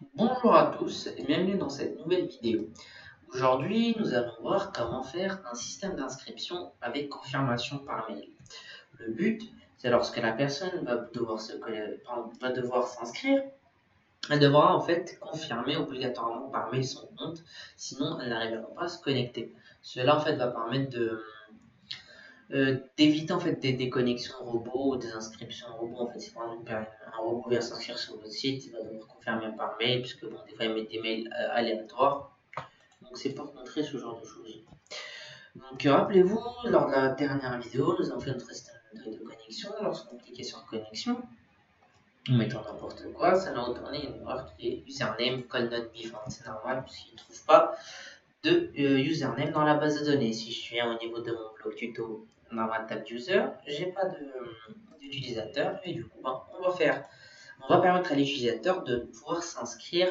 Bonjour à tous et bienvenue dans cette nouvelle vidéo. Aujourd'hui, nous allons voir comment faire un système d'inscription avec confirmation par mail. Le but, c'est lorsque la personne va devoir s'inscrire, elle devra en fait confirmer obligatoirement par mail son compte, sinon elle n'arrivera pas à se connecter. Cela en fait va permettre d'éviter en fait des déconnexions robots ou des inscriptions robots. En fait, si par exemple un robot vient s'inscrire sur votre site, il va devoir confirmer par mail, puisque bon, des fois ils mettent des mails aléatoires. Donc c'est pour montrer ce genre de choses. Donc rappelez-vous, lors de la dernière vidéo, nous avons fait notre système de connexion. Lorsqu'on cliquait sur connexion, en mettant n'importe quoi, ça nous retournait une erreur qui est username call not be found. C'est normal puisqu'il ne trouve pas de username dans la base de données. Si je viens au niveau de mon blog tuto dans ma table user, j'ai pas d'utilisateur et du coup on va permettre à l'utilisateur de pouvoir s'inscrire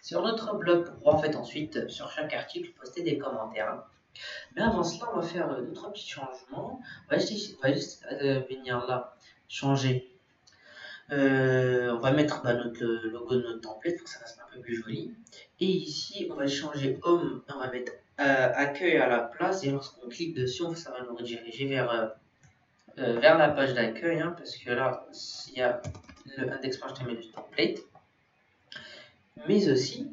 sur notre blog pour en fait ensuite sur chaque article poster des commentaires. Mais avant cela, on va faire deux trois petits changements. On va juste venir là changer. On va mettre notre logo de notre template pour que ça fasse un peu plus joli. Et ici, on va changer home, on va mettre accueil à la place. Et lorsqu'on clique dessus, ça va nous rediriger vers la page d'accueil, hein, parce que là, il y a le index.html du template. Mais aussi,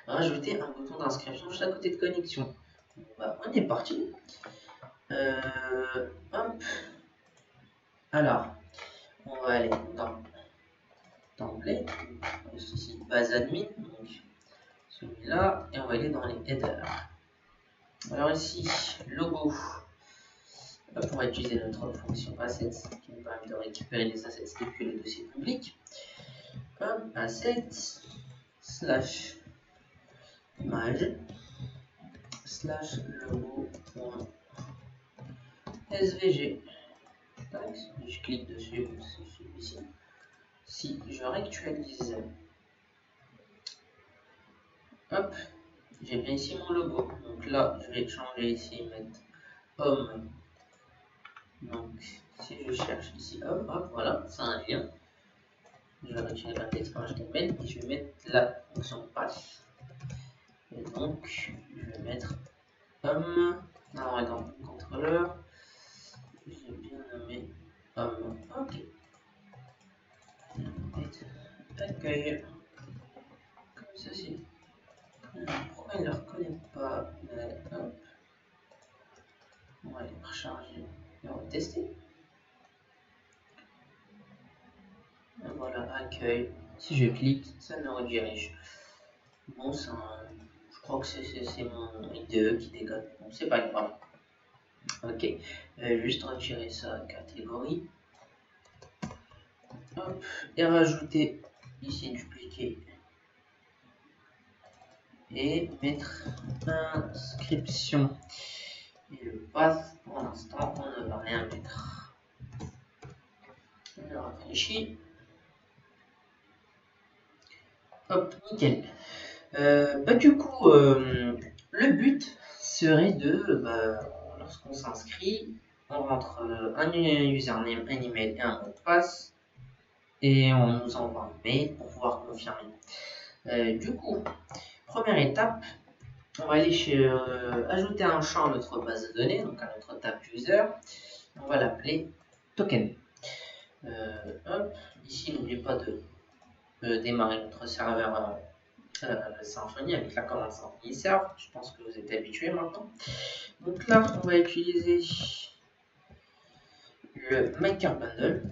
rajouter un bouton d'inscription juste à côté de connexion. Bah, on est parti. Hop. Alors, on va aller dans template, ici base admin, donc celui-là, et on va aller dans les headers. Alors ici, logo, on va utiliser notre fonction assets qui nous permet de récupérer les assets depuis le dossier public. Assets slash image slash logo.svg. Je clique dessus, c'est celui-ci. Si je réactualise, hop, j'ai bien ici mon logo. Donc là, je vais changer ici, mettre home. Donc si je cherche ici home, hop, voilà, c'est un lien. Je vais retirer l'index.html et je vais mettre la fonction path. Et donc, je vais mettre home. Alors, dans le contrôleur, j'ai bien nommé home. Ok. Accueil. Comme ceci. Pourquoi il ne le reconnaît pas? Hop. On va aller recharger et on va tester. Et voilà, accueil. Si je clique, ça me redirige. Bon, je crois que c'est mon IDE qui déconne. Bon, c'est pas grave. Ok, juste retirer sa catégorie. Hop, et rajouter ici, dupliquer. Et mettre inscription. Et le path, pour l'instant, on ne va rien mettre. Je réfléchis. Hop, nickel. Du coup, le but serait lorsqu'on s'inscrit, on rentre un username, un email et un mot de passe, et on nous envoie un mail pour pouvoir confirmer. Du coup, première étape, on va aller ajouter un champ à notre base de données, donc à notre table user. On va l'appeler token. Hop, ici, n'oubliez pas de démarrer notre serveur Symfony avec la commande Symfony serve. Je pense que vous êtes habitués maintenant. Donc là, on va utiliser le maker bundle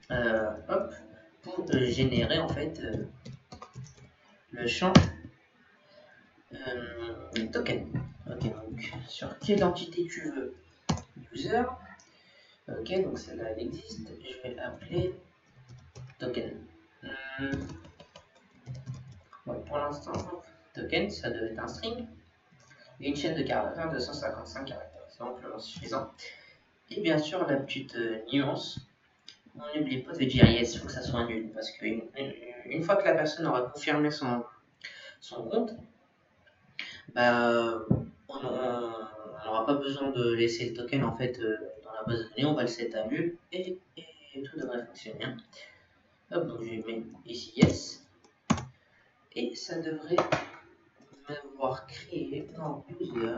hop, pour générer en fait le champ token. Ok, donc sur quelle entité tu veux user. Ok, donc celle-là elle existe. Je vais l'appeler token. Ouais, pour l'instant, token ça devait être un string et une chaîne de caractères de 155 caractères. C'est amplement suffisant. Et bien sûr, la petite nuance, on n'oublie pas de dire yes, il faut que ça soit nul. Parce qu'une fois que la personne aura confirmé son compte, bah, on n'aura pas besoin de laisser le token en fait dans la base de données, on va le set à nul et tout devrait fonctionner. Hop, donc je vais mettre ici yes. Et ça devrait m'avoir créé dans user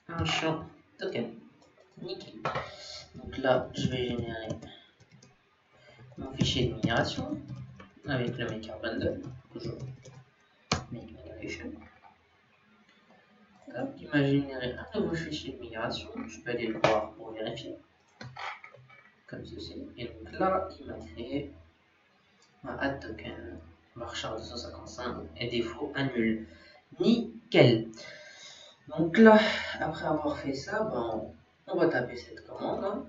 un champ token. Nickel. Donc là, je vais générer mon fichier de migration avec le maker bundle, toujours make migration. Hop, il m'a généré un nouveau fichier de migration, je peux aller le voir pour vérifier, comme ceci. Et donc là, il m'a créé un add token, varchar 255 et défaut annule. Nickel. Donc là, après avoir fait ça, ben, on va taper cette commande.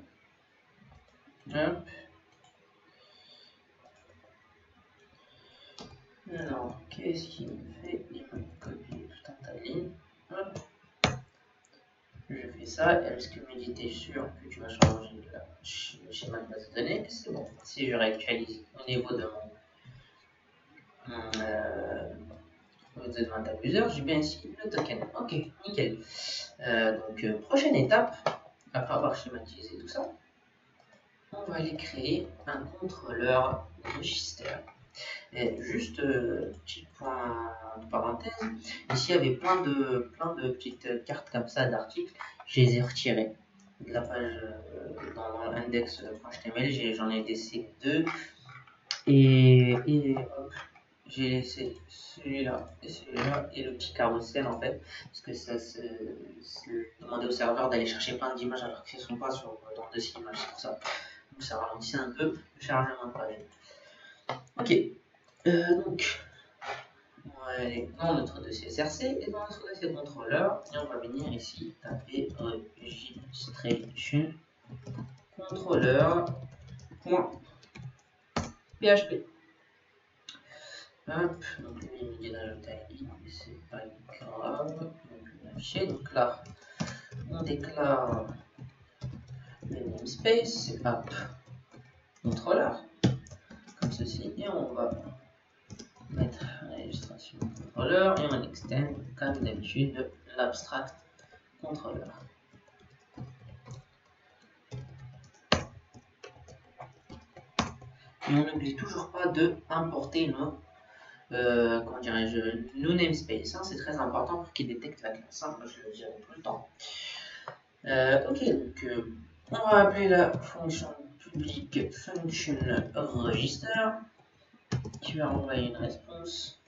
Hein. Hop. Alors, qu'est-ce qu'il me fait? Il me copie tout un tas de lignes. Hop. Je fais ça. Est-ce que me dit t'es sûr que tu vas changer le schéma de base de données? C'est bon. Si je réactualise au niveau de mon abuser, j'ai bien ici le token. Ok, nickel. Donc, prochaine étape, après avoir schématisé tout ça, on va aller créer un contrôleur register. Et juste petit point de parenthèse, ici il y avait plein de petites cartes comme ça d'articles, je les ai retirées de la page dans l'index.html, j'en ai laissé 2 et hop, j'ai laissé celui-là et le petit carrousel en fait, parce que ça demandait au serveur d'aller chercher plein d'images alors qu'elles ne sont pas dans le dossier images, c'est pour ça. Donc ça ralentissait un peu le chargement de page. Ok. Donc, on va aller dans notre dossier SRC et dans notre dossier contrôleur, et on va venir ici taper registration contrôleur.php. Hop, donc lui il me dit d'ajouter ID, mais c'est pas grave. Donc là, on déclare le namespace, c'est app contrôleur, comme ceci, et on va mettre registration contrôleur et on extend comme d'habitude l'abstract contrôleur. Et on n'oublie toujours pas de importer nos namespace, hein, c'est très important pour qu'il détecte la classe, hein, moi je le dirai tout le temps. Ok, donc on va appeler la fonction publique function register qui va envoyer une réponse.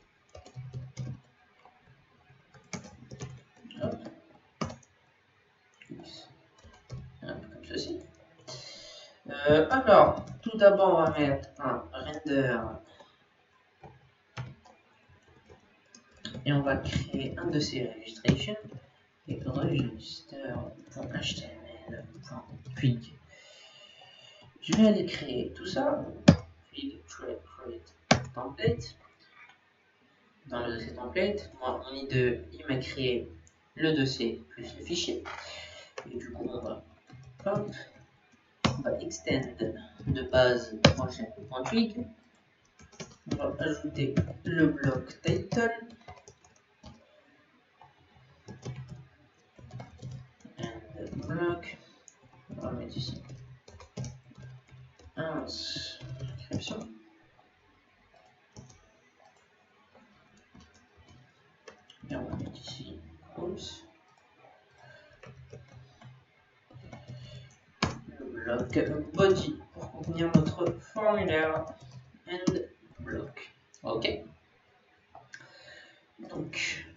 Hop. Hop, comme ceci. Alors, tout d'abord, on va mettre un render et on va créer un de ces registrations et register.html.twig. Je vais aller créer tout ça. Twig create template. Dans le dossier template, moi, mon IDE, il m'a créé le dossier plus le fichier. Et du coup, on va extend de base.twig. On va ajouter le bloc title. Bloc. On va mettre ici inscription. Et on va mettre ici oops. Le bloc body pour contenir notre formulaire and bloc. Ok. Donc,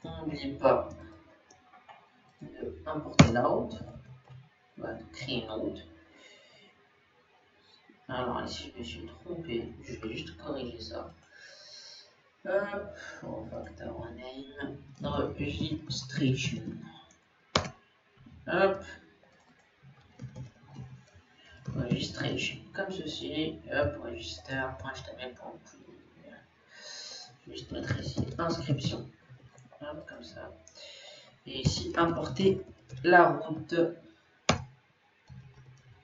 on n'oublie pas importer la route. On va créer une route. Alors ici je me suis trompé, je vais juste corriger ça. Hop, factor name, registration. Hop, registration, comme ceci. Hop, register.html.twig. Je vais juste mettre ici inscription. Hop, comme ça. Et ici importer la route.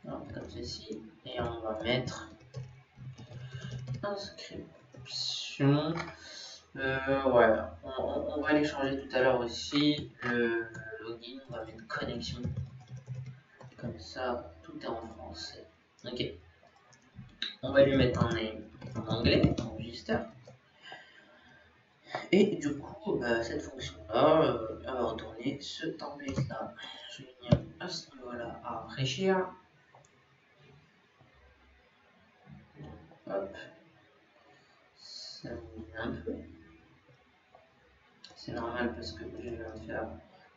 Hop, comme ceci. Et on va mettre inscription. Voilà, on va aller changer tout à l'heure aussi le login, on va mettre connexion. Comme ça, tout est en français. Ok. On va lui mettre un name en anglais, en register. Et du coup, cette fonction-là, elle va retourner ce template-là. Je vais venir à ce niveau-là à rafraîchir. Hop, ça me met un peu. C'est normal parce que je viens de faire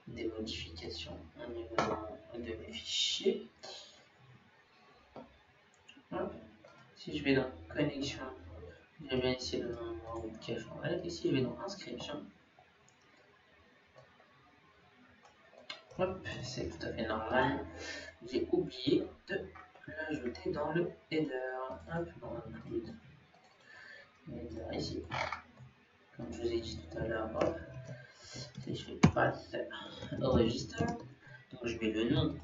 des modifications au niveau de mes fichiers. Hop. Si je vais dans connexion, je vais ici le nom de cache en règle. Ici, je vais dans inscription. Hop, c'est tout à fait normal. J'ai oublié de l'ajouter dans le header. Hop, dans include header ici. Comme je vous ai dit tout à l'heure, hop. Si je fais path register, donc je mets le nom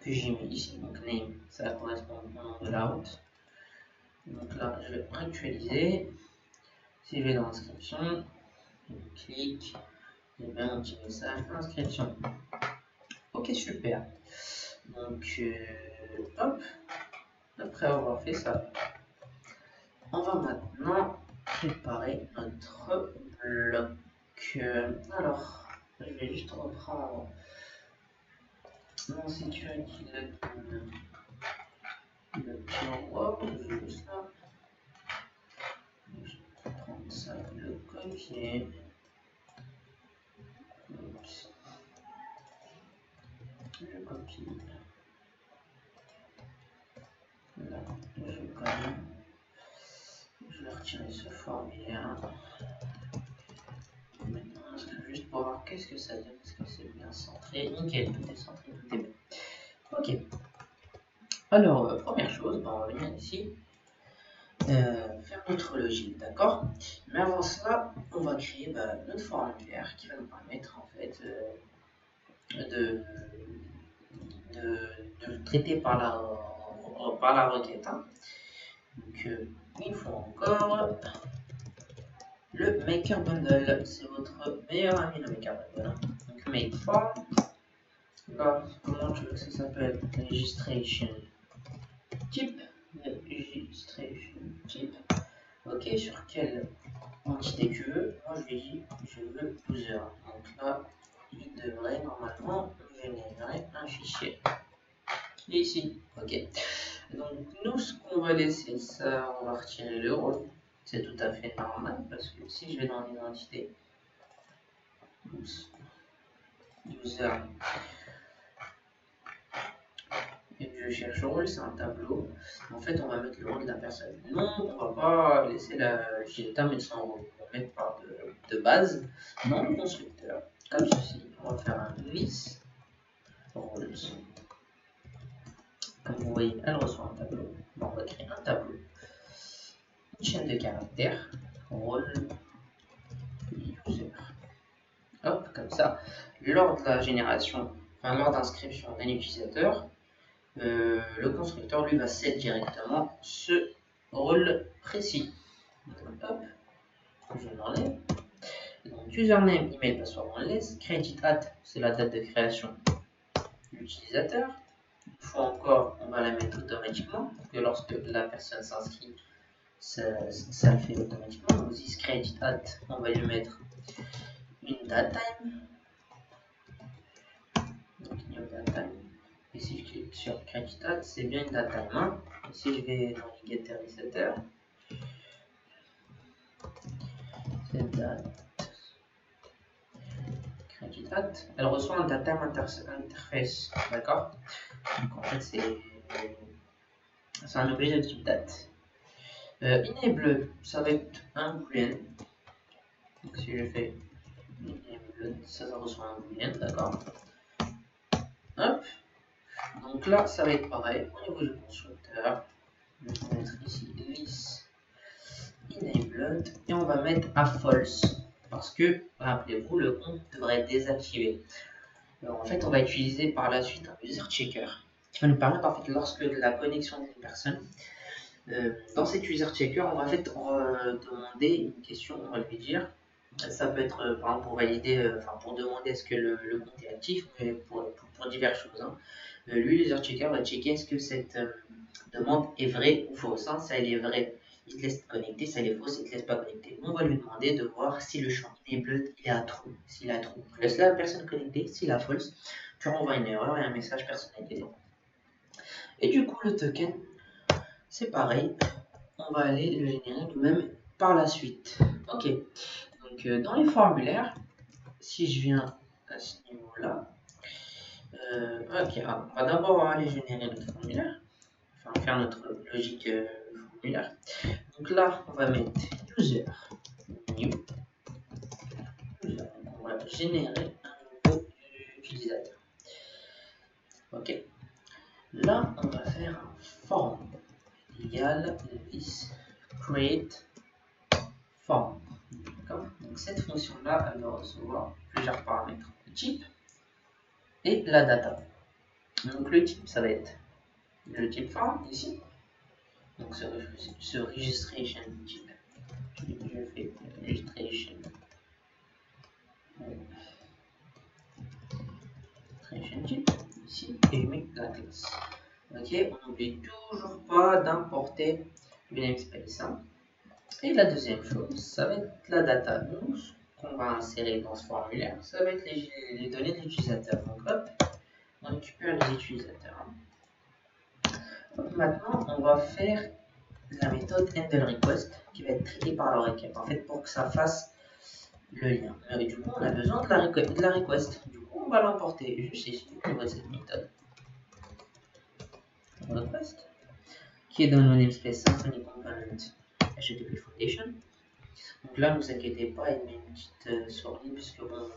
que j'ai mis ici, donc name, ça correspond au nom de la route. Donc là, je vais actualiser. Si je vais dans inscription, je clique, j'ai bien mon petit message, inscription. Ok, super. Donc, hop, après avoir fait ça, on va maintenant préparer notre bloc. Alors, je vais juste reprendre mon security login. Le tiroir, je vais juste là. Je vais prendre ça, le copier. Oups. Je copie. Là, je colle. Je vais retirer ce formulaire. Maintenant, juste pour voir qu'est-ce que ça donne. Est-ce que c'est bien centré? Nickel, tout est centré, tout est bien. Ok. Alors, première chose, on va venir ici. Faire notre logique, d'accord? Mais avant cela, on va créer notre formulaire qui va nous permettre en fait de le traiter par la requête. Hein. Donc, il faut encore le maker bundle, c'est votre meilleur ami le maker bundle. Hein. Donc, make form, là, comment tu veux que ça s'appelle? Registration type, registration type. Ok, sur quelle entité tu veux? Moi, je lui dis, je veux user. Donc là, il devrait normalement générer un fichier. Et ici, ok. Donc nous, ce qu'on va laisser, ça, on va retirer le rôle. C'est tout à fait normal parce que si je vais dans l'identité, user, et que je cherche le rôle, c'est un tableau. En fait, on va mettre le rôle de la personne. Non, on va pas laisser la Gita mettre son rôle. On va mettre par de base dans le constructeur, comme ceci. On va faire un list roles. Comme vous voyez, elle reçoit un tableau. Bon, on va créer un tableau. Une chaîne de caractères. Rôle user. Hop, comme ça. Lors de la génération, enfin lors d'inscription d'un utilisateur, le constructeur lui va set directement ce rôle précis. Donc, hop, je l'enlève. Donc username, email, password, on le laisse. Created at, c'est la date de création de l'utilisateur. Une fois encore, on va la mettre automatiquement, parce que lorsque la personne s'inscrit, ça le fait automatiquement. Donc this created at, on va lui mettre une date time. Donc new date time. Et si je clique sur created at, c'est bien une date time. Hein. Et si je vais dans les getter resetter, cette date created at, elle reçoit un date time interface. D'accord? Donc en fait, c'est un objet de type date. Enable, ça va être un boolean. Donc si je fais enable, ça reçoit un boolean, d'accord. Hop. Donc là, ça va être pareil au niveau du constructeur. Je vais mettre ici list enabled et on va mettre à false parce que, rappelez-vous, le compte devrait être désactivé. Alors, en fait, on va utiliser par la suite un user checker qui va nous permettre, en fait, lorsque la connexion d'une personne, dans cet user checker, on va en fait demander une question, on va lui dire, ça peut être par exemple pour valider, pour demander est-ce que le compte est actif, mais pour diverses choses. Hein. Lui, l'user checker va checker est-ce que cette demande est vraie ou fausse. Hein. Si elle est vraie, il te laisse te connecter, ça il est faux, il te laisse pas connecter. On va lui demander de voir si le champ enabled il est à true. S'il a true, tu laisses la personne connectée, s'il a false, tu renvoies une erreur et un message personnalisé. Et du coup, le token, c'est pareil, on va aller le générer nous-mêmes par la suite. Ok, donc dans les formulaires, si je viens à ce niveau-là, ok, on va d'abord aller générer notre formulaire, enfin faire notre logique formulaire. Donc là, on va mettre user new. On va générer un nouveau utilisateur. Ok. Là, on va faire un form égale this create form. D'accord. Donc cette fonction-là, elle va recevoir plusieurs paramètres. Le type et la data. Donc le type, ça va être le type form ici. Donc ce registration type. Je fais registration. Type ici et je mets la classe. Ok, on n'oublie toujours pas d'importer le namespace. Hein. Et la deuxième chose, ça va être la data. Donc, ce qu'on va insérer dans ce formulaire, ça va être les données de l'utilisateur. Donc, hop, on récupère les utilisateurs. Donc, maintenant, on va faire la méthode handleRequest qui va être traitée par la requête. En fait, pour que ça fasse le lien. Mais du coup, on a besoin de la request. Du coup, on va l'importer juste ici au niveau de cette méthode. Request qui est dans le namespace Symfony Component HTTP Foundation. Donc là, ne vous inquiétez pas, il met une petite souris puisque bon,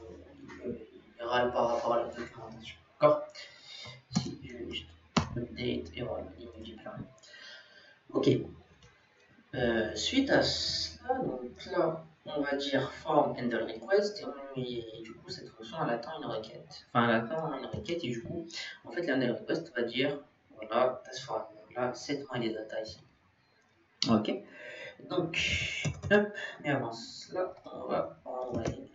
il râle par rapport à la documentation. D'accord. Ici, je vais juste update et voilà, il me dit plein. Ok. Suite à cela, donc là, on va dire form handle request et du coup, cette fonction elle attend une requête. Enfin, elle attend une requête et du coup, en fait, l'handle request va dire voilà, task form. Là, 7 mois les data ici. Ok. Donc, hop, et avant cela, on va envoyer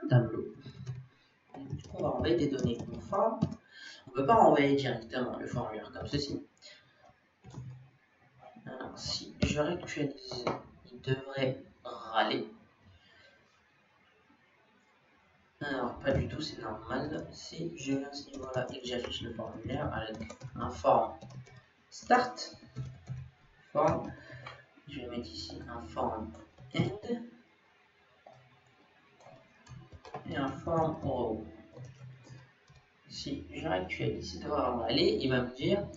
un tableau. Du coup, on va envoyer des données conformes. On ne peut pas envoyer directement le formulaire comme ceci. Alors, si je réactualise, il devrait râler. Alors, pas du tout, c'est normal. Si je viens à ce niveau-là et que j'affiche le formulaire avec un form start, form, je vais mettre ici un form end et un form row. Si je réactualise, il devrait aller, il va me dire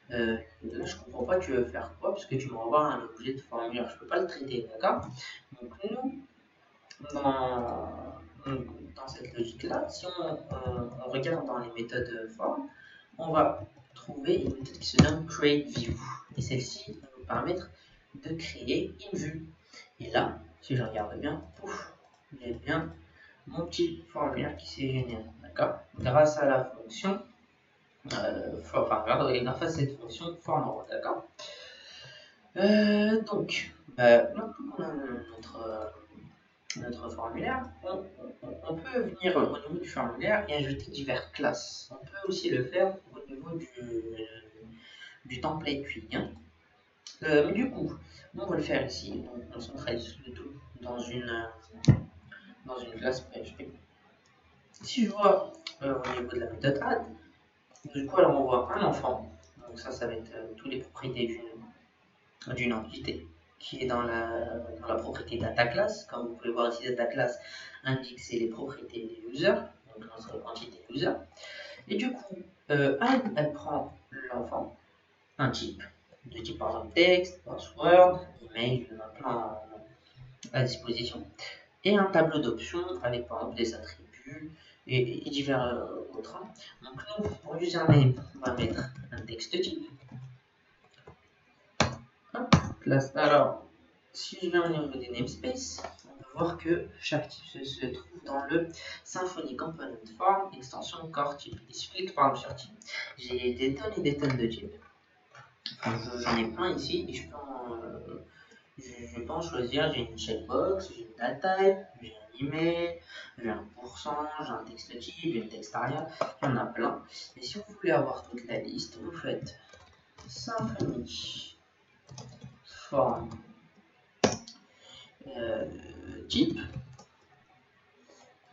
là je comprends pas, tu veux faire quoi parce que tu m'envoies un objet de formulaire, je peux pas le traiter, d'accord. Donc nous, dans cette logique-là, si on regarde dans les méthodes form, on va trouver une méthode qui se nomme createView. Et celle-ci va nous permettre de créer une vue. Et là, si je regarde bien, pouf, j'ai bien mon petit formulaire qui s'est généré, d'accord. Grâce à la fonction, grâce à cette fonction form, d'accord. Donc, maintenant qu'on a notre formulaire, on peut venir au niveau du formulaire et ajouter diverses classes. On peut aussi le faire au niveau du template puis. Hein. Mais du coup, on va le faire ici. Donc, on centralise le tout dans une classe PHP. Si je vois au niveau de la méthode add, du coup, alors on voit un enfant. Donc ça va être toutes les propriétés d'une entité qui est dans la propriété data class. Comme vous pouvez voir ici, data class indique c'est les propriétés des users, donc notre entité user. Et du coup, elle prend l'enfant, un type, de type par exemple texte, password, email, il y en a plein à disposition, et un tableau d'options avec par exemple des attributs et divers autres. Donc nous, pour username, on va mettre un texte type. Hop, classe. Alors, si je viens au niveau des namespaces, on peut voir que chaque type se trouve dans le Symfony Component Form extension core type. Il suffit de cliquer par exemple sur type. J'ai des tonnes de types. J'en ai plein ici et je peux en choisir. J'ai une checkbox, j'ai une data type, j'ai un email, j'ai un pourcent, j'ai un texte type, j'ai une textaria. Il y en a plein. Et si vous voulez avoir toute la liste, vous faites Symfony forme type,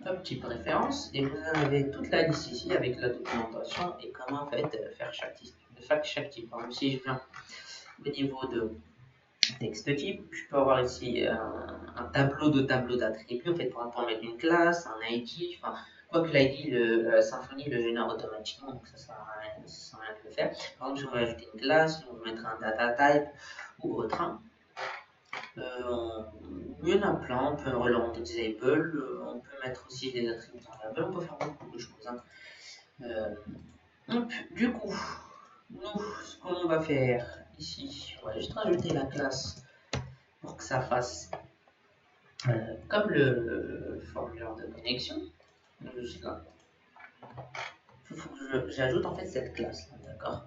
hop, type référence, et vous avez toute la liste ici avec la documentation et comment en fait faire chaque type. Par exemple, si je viens au niveau de texte type, je peux avoir ici un tableau d'attributs en fait pour mettre une classe, un ID, enfin quoique l'ID, Symfony le génère automatiquement, donc ça sert à rien de le faire. Par exemple, si on veut ajouter une classe, on veut mettre un data type ou autre. Il y en a plein, on peut relancer disable, on peut mettre aussi des attributs variables, on peut faire beaucoup de choses. Du coup, nous, ce qu'on va faire ici, on va juste rajouter la classe pour que ça fasse comme le formulaire de connexion. Juste là. Il faut que j'ajoute en fait cette classe là, d'accord.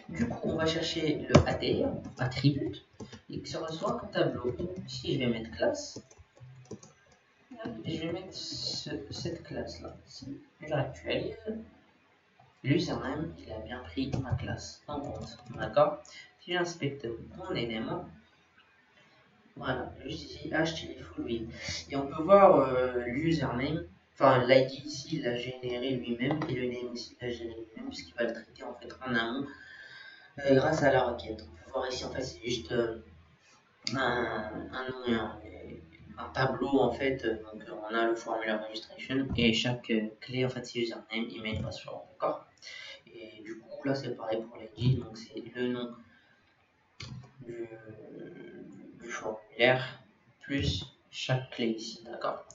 Du coup, on va chercher le ATR, attribut, et qui se reçoit un tableau. Ici, je vais mettre classe. Et je vais mettre cette classe là. Si j'actualise, l'username, il a bien pris ma classe en compte. D'accord. Si j'inspecte mon élément, voilà, juste ici, HTML full vide. Et on peut voir l'username, enfin l'ID ici, il l'a généré lui-même, et le name ici, il l'a généré lui-même, puisqu'il va le traiter en fait en amont grâce à la requête. On peut voir ici, en fait, c'est juste un nom et un tableau en fait. Donc on a le formulaire registration et chaque clé en fait c'est username, email, password, d'accord. Et du coup là c'est pareil pour l'ID, donc c'est le nom du formulaire plus chaque clé ici, d'accord.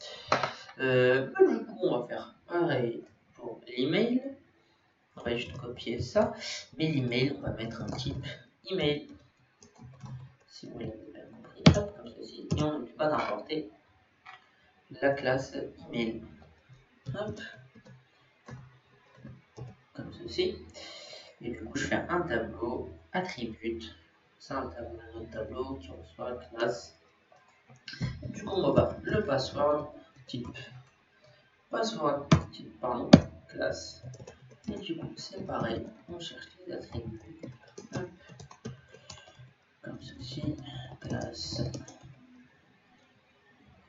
Du coup on va faire pareil pour l'email. On va juste copier ça, mais l'email on va mettre un type email. Si vous l'avez bien compris, hop, comme ceci, et on n'oublie pas d'importer la classe email. Hop, comme ceci. Et du coup, je fais un tableau attribut. C'est un autre tableau qui reçoit classe. Du coup, on va voir le password type. Pardon, classe. Et du coup, c'est pareil, on cherche les attributs. Hop, comme ceci, classe.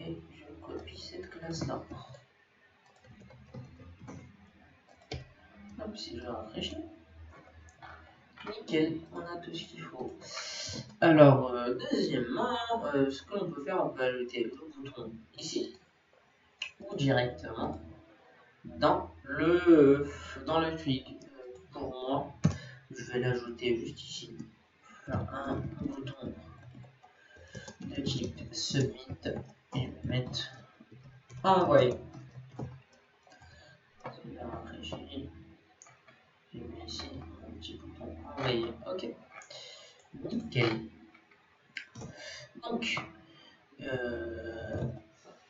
Et je copie cette classe-là. Hop, si je rafraîchis. Nickel, on a tout ce qu'il faut. Alors, deuxièmement, ce que l'on peut faire, on peut ajouter le bouton ici, ou directement dans le twig. Pour moi, je vais l'ajouter juste ici. Faire un bouton de type submit et je vais mettre envoyer. Je mets ici un petit bouton envoyer. Ok. Nickel. Donc,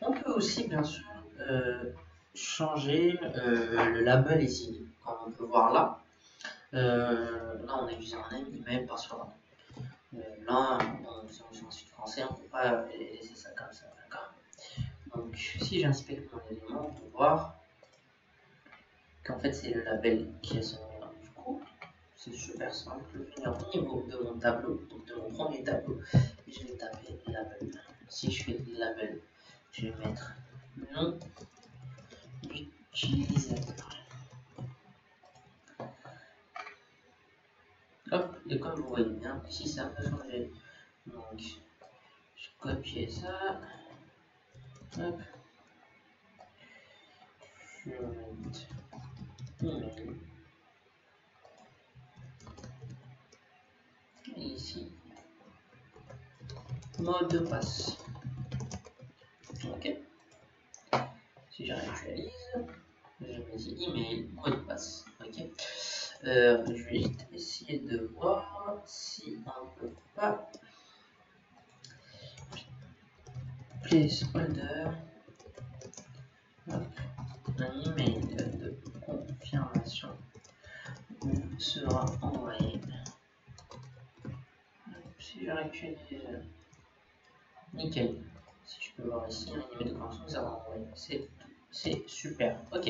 on peut aussi bien sûr changer le label ici, comme on peut voir là. Là on a username, email, password. Là, si on est en site français, on ne peut pas laisser ça comme ça, d'accord. Donc si j'inspecte mon élément, on peut voir qu'en fait c'est le label qui est son nom. Du coup, c'est super simple. Je vais venir au niveau de mon tableau, donc de mon premier tableau, et je vais taper label. Si je fais label, je vais mettre nom utilisateur. Hop, et comme vous voyez bien, ici ça a changé. Donc, je copie ça. Hop. Je vais mettre email. Et ici, mot de passe. Ok. Si je réactualise, je mets ici email, mot de passe. Ok. Je vais juste essayer de voir si on peut pas. Placeholder. Un email de confirmation sera envoyé. Si je réactualise, nickel. Si je peux voir ici, un email de confirmation sera envoyé. C'est super. Ok.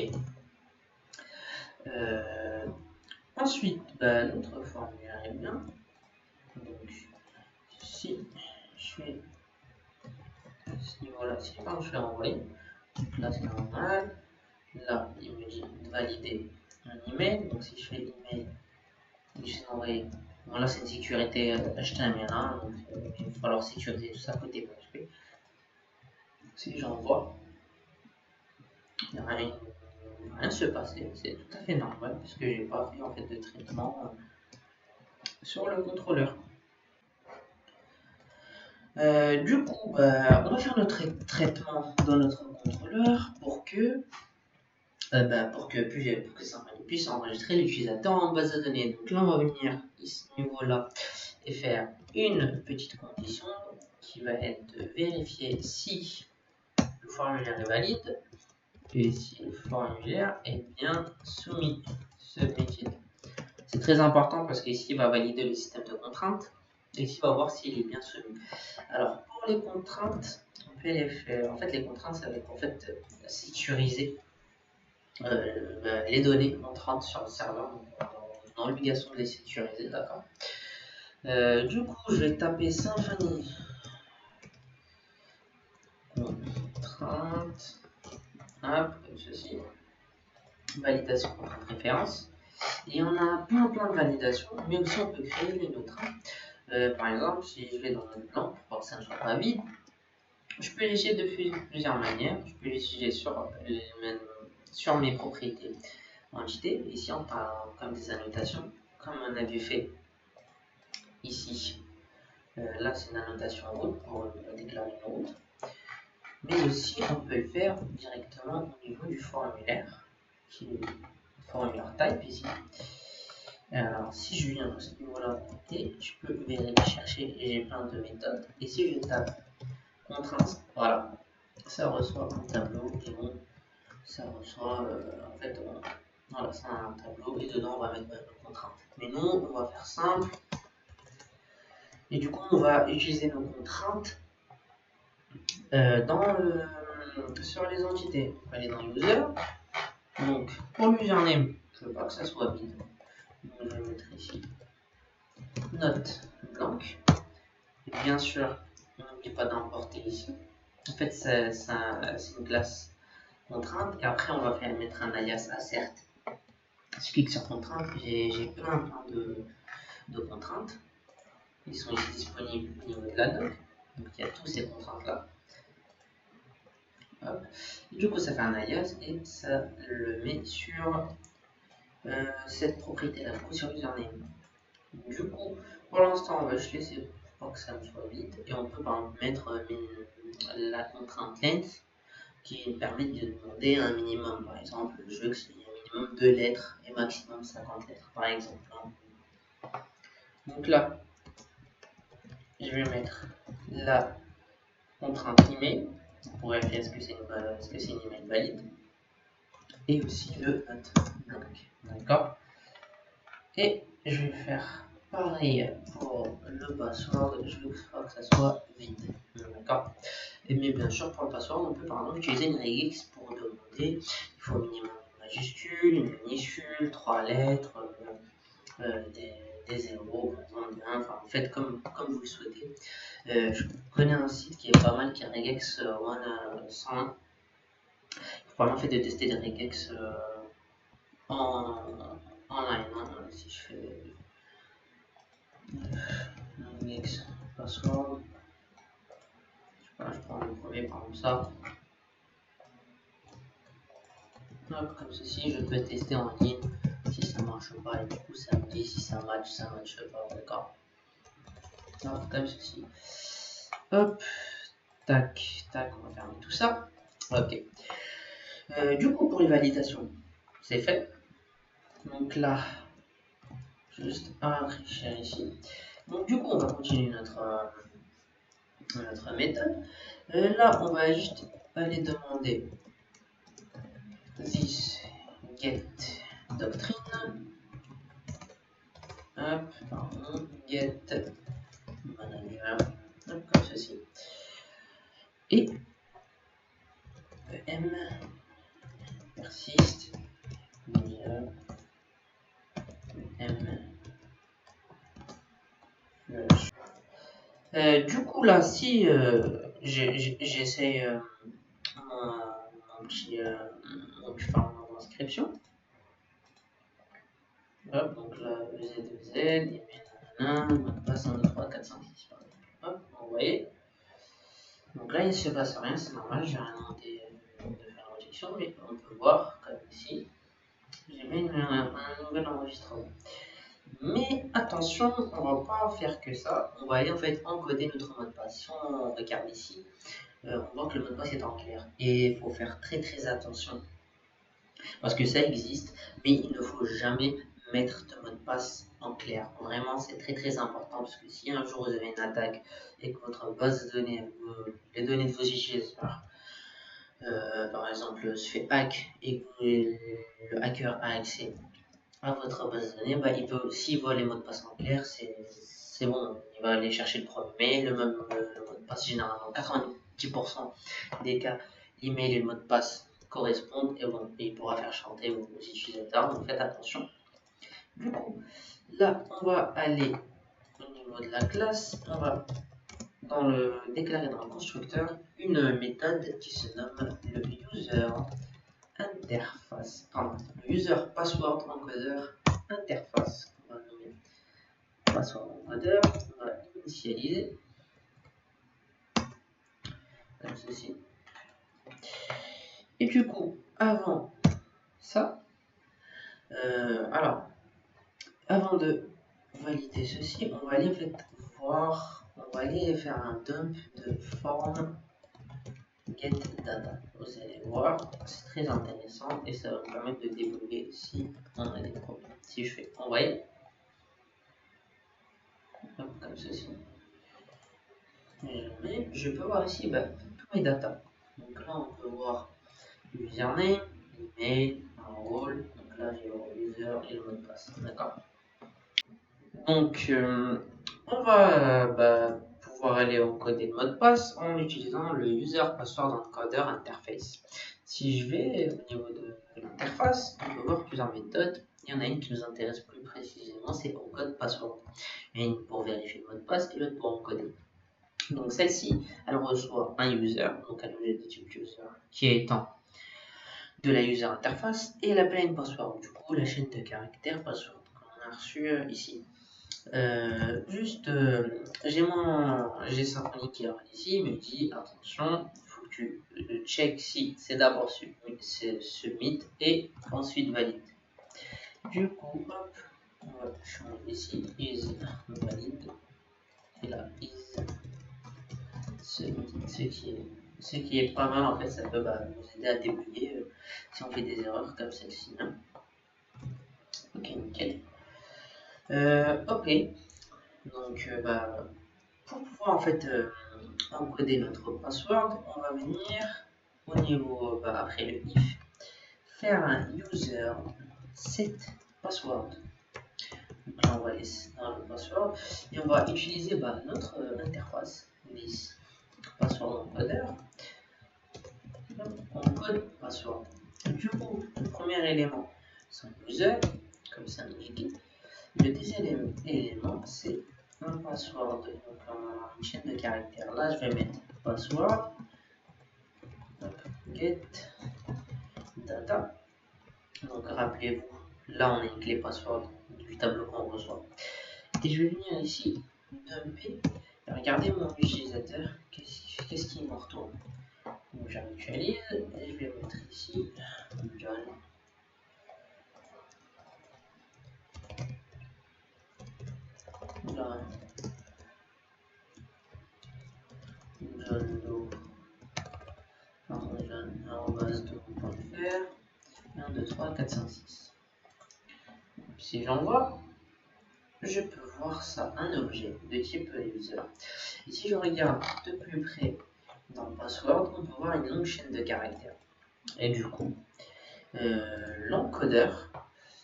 Ensuite, notre formulaire est bien. niveau-là, c'est pas je vais renvoyer. Donc là, c'est normal. Là, il me dit de valider un email. Donc si je fais email, je vais envoyer. Bon, là, c'est une sécurité HTML, hein, donc il va falloir sécuriser tout ça côté PHP. Si j'envoie, il n'y a rien se passer, c'est tout à fait normal puisque j'ai pas fait en fait de traitement sur le contrôleur. Du coup, on va faire notre traitement dans notre contrôleur pour que Symfony puisse enregistrer l'utilisateur en base de données. Donc là, on va venir à ce niveau-là et faire une petite condition qui va être de vérifier si le formulaire est valide et si le formulaire est bien soumis. C'est très important parce qu'ici, il va valider le système de contraintes et ici, il va voir s'il est bien soumis. Alors, pour les contraintes, on peut les faire. En fait, les contraintes, ça va être en fait sécuriser les données entrantes sur le serveur. On a l'obligation de les sécuriser, d'accord. Du coup, je vais taper Symfony contrainte, comme ceci, validation contrainte référence. Et on a plein de validations, mais aussi on peut créer les nôtres. Par exemple, si je vais dans le plan pour que ça ne soit pas vide, je peux l'utiliser de plusieurs manières. Je peux l'utiliser sur mes propriétés entités. Ici, on parle comme des annotations, comme on avait fait ici. Là, c'est une annotation route pour déclarer une route. Mais aussi, on peut le faire directement au niveau du formulaire, qui est le formulaire type ici. Alors, si je viens à ce niveau-là, et je peux chercher, et j'ai plein de méthodes. Et si je tape contrainte, voilà, ça reçoit un tableau, et bon, ça reçoit, en fait, voilà, c'est un tableau, et dedans, on va mettre nos contraintes. Mais nous, on va faire simple, et du coup, on va utiliser nos contraintes sur les entités. On va aller dans User. Donc, pour l'username, je ne veux pas que ça soit vide. Donc, je vais mettre ici note blanche. Et bien sûr, n'oublie pas d'importer ici. En fait, c'est une classe contrainte. Et après, on va mettre un alias assert. Si je clique sur contrainte, j'ai plein de contraintes. Ils sont ici disponibles au niveau de la doc. Donc, il y a tous ces contraintes-là. Du coup, ça fait un alias et ça le met sur cette propriété-là, du coup, sur l'username. Du coup, pour l'instant, on va juste laisser pour que ça me soit vide et on peut par exemple mettre la contrainte length qui permet de demander un minimum. Par exemple, je veux que c'est un minimum 2 lettres et maximum 50 lettres, par exemple. Donc là, je vais mettre la contrainte email pour vérifier est-ce que c'est une email valide. Et aussi le note blank. D'accord. Et je vais faire pareil pour le password. Je veux que ça soit vide. D'accord. Et mais bien sûr, pour le password, on peut par exemple utiliser une regex pour demander. Il faut au minimum une majuscule, une minuscule, 3 lettres, des zéros, par exemple, des 1, enfin, faites comme vous le souhaitez. Je connais un site qui est pas mal, qui est regex 101. Il faut vraiment fait de tester des regex en ligne. Hein. Si je fais regex password, je prends le premier par exemple ça. Hop, comme ceci, je peux tester en ligne si ça marche pas et du coup ça me dit si ça match pas, d'accord. Comme ceci. Hop, tac, tac, on va fermer tout ça. Ok. Du coup, pour les validations, c'est fait. Donc là, juste un rafraîchir ici. Donc du coup, on va continuer notre méthode. Là, on va juste aller demander this get doctrine. Hop, pardon, get manager. Hop, comme ceci. Et m persiste m flush. Du coup là, si j'essaye mon inscription. Hop, donc là, Z2Z, email, mot de passe 1, 2, 3, 4, 5, 6, par exemple. Hop, envoyé. Donc là, il ne se passe rien, c'est normal, j'ai rien demandé de faire la rejection, mais on peut voir, comme ici, j'ai mis un nouvel enregistrement. Mais attention, on va pas faire que ça, on va aller en fait encoder notre mot de passe. Si on regarde ici, on voit que le mot de passe est en clair. Et il faut faire très attention, parce que ça existe, mais il ne faut jamais mettre de mot de passe en clair. Vraiment, c'est très important, parce que si un jour vous avez une attaque et que votre base de données, les données de vos utilisateurs, par exemple, se fait hack et que le hacker a accès à votre base de données, bah, il peut, s'il voit les mots de passe en clair, c'est bon, il va aller chercher le premier mail, le mot de passe généralement 90% des cas, l'email et le mot de passe correspondent et bon, il pourra faire chanter vos utilisateurs, donc faites attention. Du coup, là, on va aller au niveau de la classe, on va déclarer dans le constructeur une méthode qui se nomme le user interface, pardon, le user password encodeur interface. On va nommer password encodeur, on va initialiser comme ceci. Et du coup, avant ça, alors, avant de valider ceci, on va aller en fait voir, on va aller faire un dump de form get data. Vous allez voir, c'est très intéressant et ça va nous permettre de débugger si on a des problèmes. Si je fais envoyer, comme ceci, et je peux voir ici tous mes data. Donc là, on peut voir username, email, un rôle. Donc là, j'ai le user et le mot de passe. D'accord. Donc, on va pouvoir aller encoder le mot de passe en utilisant le user password encoder interface. Si je vais au niveau de l'interface, on peut voir plusieurs méthodes. Il y en a une qui nous intéresse plus précisément, c'est encode password. Il y en a une pour vérifier le mot de passe et l'autre pour encoder. Donc celle-ci, elle reçoit un user, donc un objet de type user, qui est étant de la user interface, et elle appelle une password, du coup la chaîne de caractères password qu'on a reçu ici. J'ai Symfony qui arrive ici, il me dit attention, il faut que tu check si c'est d'abord submit et ensuite valide. Du coup, hop, on va changer ici, is valide, et là, is ce qui est pas mal en fait, ça peut nous aider à débugger si on fait des erreurs comme celle-ci. Hein. Ok, nickel. Ok, donc pour pouvoir en fait encoder notre password, on va venir au niveau, après le if, faire un user set password. Donc là on va laisser dans le password et on va utiliser notre interface this password encoder. On code password. Du coup, le premier élément, c'est un user, comme ça indiqué. Le deuxième élément, c'est un password, donc une chaîne de caractères. Là, je vais mettre password, get data. Donc, rappelez-vous, là, on a une clé password du tableau qu'on reçoit. Et je vais venir ici, dumper, et regardez mon utilisateur, qu'est-ce qu'il me retourne. Donc, j'actualise et je vais mettre ici John. John Do. John@do.fr 1, 2, 3, 4, 5, 6. Si j'envoie, je peux voir ça, un objet de type user. Et si je regarde de plus près dans le password, on peut voir une longue chaîne de caractères. Et du coup, l'encodeur,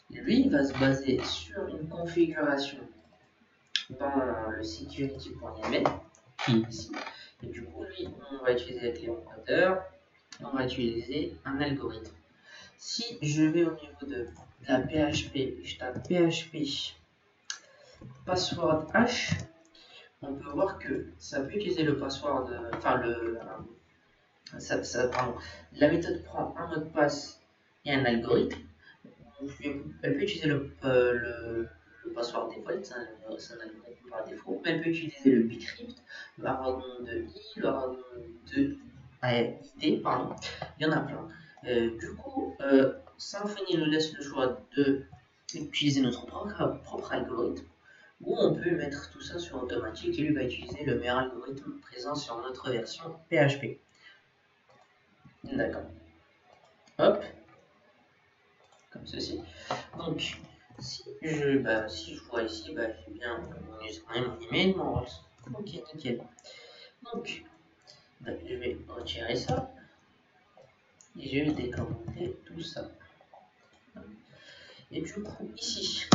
lui, va se baser sur une configuration dans le security.yml, qui est ici. Et du coup, lui, on va utiliser la clé encodeur, on va utiliser un algorithme. Si je vais au niveau de la PHP, je tape PHP password hash, on peut voir que ça peut utiliser le password, pardon, la méthode prend un mot de passe et un algorithme. Elle peut utiliser le password default, c'est un algorithme par défaut, mais elle peut utiliser le bcrypt, le hardon de i, le hardon de ID, pardon, il y en a plein. Du coup, Symfony nous laisse le choix d'utiliser notre propre algorithme, ou on peut mettre tout ça sur automatique et lui va utiliser le meilleur algorithme présent sur notre version PHP. D'accord. Hop, comme ceci. Donc, si je vois ici, j'ai bien mon username, mon email, mon rôle. Ok, nickel. Donc, je vais retirer ça et je vais décommenter tout ça. Et du coup, ici,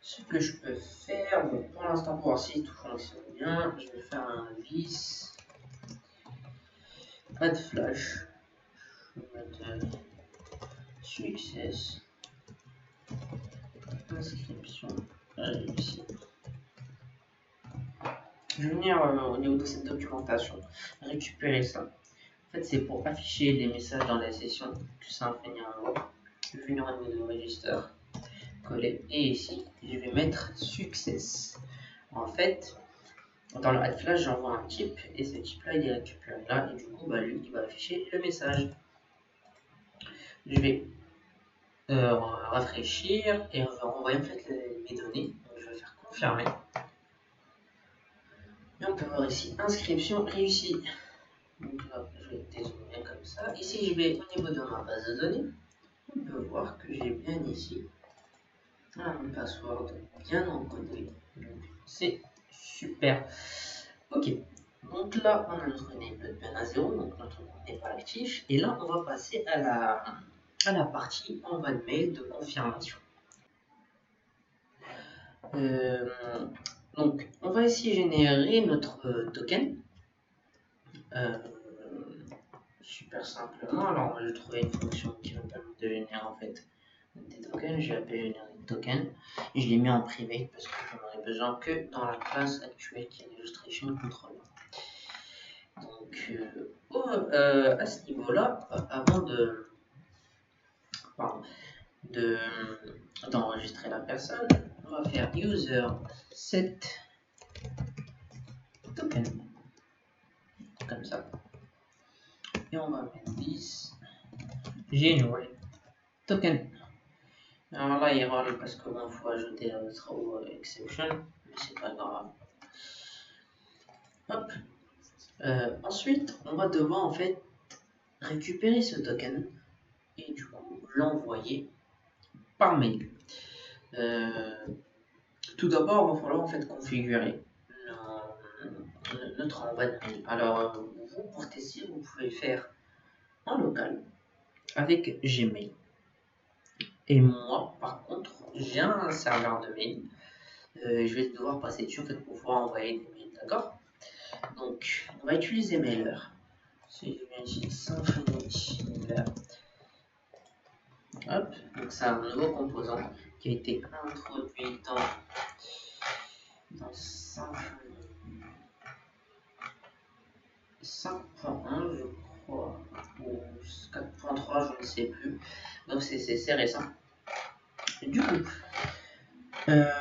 ce que je peux faire, bon, pour l'instant, pour voir si tout fonctionne bien, je vais faire un vis add flash. Je vais mettre success inscription réussie. Je vais venir au niveau de cette documentation récupérer ça. En fait, c'est pour afficher les messages dans la session que Symfony envoie. Je vais venir au niveau de register, coller, et ici, je vais mettre success. En fait, dans le add flash, j'envoie un type, et ce type-là, il est récupéré là, et du coup, lui, il va afficher le message. Je vais rafraîchir, et on va renvoyer en fait mes données. Donc, je vais faire confirmer. Et on peut voir ici, inscription réussie. Donc là, je vais dézoomer comme ça. Ici, je vais au niveau de ma base de données. On peut voir que j'ai bien ici un password bien encodé. C'est super. Ok. Donc là, on a notre name bien à 0, donc notre compte n'est pas actif. Et là, on va passer à la partie envoi de mail de confirmation. Donc, on va ici générer notre token. Super simplement. Alors, je trouvais une fonction qui va permettre de générer en fait des tokens. J'ai appelé générer token et je l'ai mis en privé parce que je n'en ai besoin que dans la classe actuelle qui est l'illustration controller. Donc, à ce niveau-là, avant d'enregistrer la personne, on va faire user set token comme ça et on va mettre 10 generate token. Alors là, il râle parce qu'il faut ajouter la throw exception, mais c'est pas grave. Hop. Ensuite, on va devoir en fait récupérer ce token et du coup l'envoyer par mail. Tout d'abord, il va falloir en fait configurer notre envoi de mail. Alors, vous, pour tester, vous pouvez le faire en local avec Gmail. Et moi, par contre, j'ai un serveur de mail. Je vais devoir passer dessus en fait, pour pouvoir envoyer des mails, d'accord? Donc, on va utiliser Mailer. Si je viens ici, Symfony Mailer. Hop, donc c'est un nouveau composant qui a été introduit dans Symfony 5.1, je crois, ou 4.3, je ne sais plus. Donc c'est récent. Du coup, là,